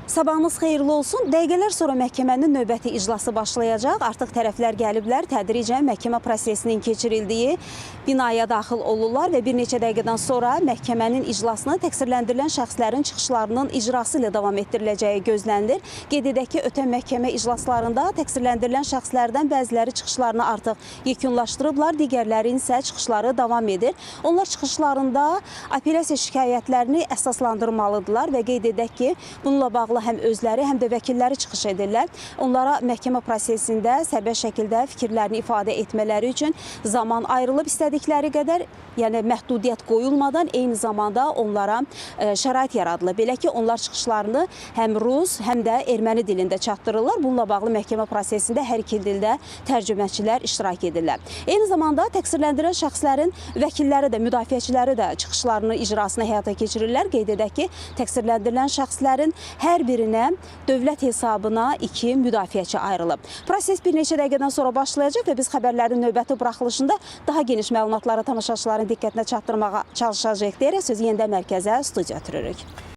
Sabahınız xeyirli olsun. Dəqiqələr sonra məhkəmənin növbəti iclası başlayacaq. Artıq tərəflər gəliblər, tədricən məhkəmə prosesinin keçirildiyi binaya daxil olurlar və bir neçə dəqiqədən sonra məhkəmənin iclasına təqsirləndirilən şəxslərin çıxışlarının icrası ilə davam etdiriləcəyi gözlənilir. Qeyd edək ki, ötən məhkəmə iclaslarında təqsirləndirilən şəxslərdən bəziləri çıxışlarını artıq yekunlaşdırıblar, digərlərinin isə çıxışları davam edir. Onlar çıxışlarında apellyasiya şikayətlərini əsaslandırmalıdırlar və qeyd edək ki, bununla bağlı həm özləri, həm də vəkilləri çıxış edirlər. Onlara məhkəmə prosesində sərbəst şəkildə fikirlərini ifadə etmələri üçün zaman ayrılıb istədikləri qədər, yəni məhdudiyyət qoyulmadan eyni zamanda onlara şərait yaradılır. Belə ki, onlar çıxışlarını həm rus, həm də erməni dilində çatdırırlar. Bununla bağlı məhkəmə prosesində hər iki dildə tərcüməçilər iştirak edirlər. Eyni zamanda təqsirləndirilən şəxslərin vəkilləri də, müdafiəçiləri də çıxışlarını icrasına həyata keçirirlər. Qeyd edək ki, təqsirləndirilən şəxslərin hər birinə dövlət hesabına 2 müdafiəçi ayrılıb. Proses bir neçə dəqiqədən sonra başlayacaq və biz xəbərlərin növbəti buraxılışında daha geniş məlumatları tamaşaçıların diqqətinə çatdırmağa çalışacağıq deyərək sözü yenidən mərkəzə, studiya ötürürük.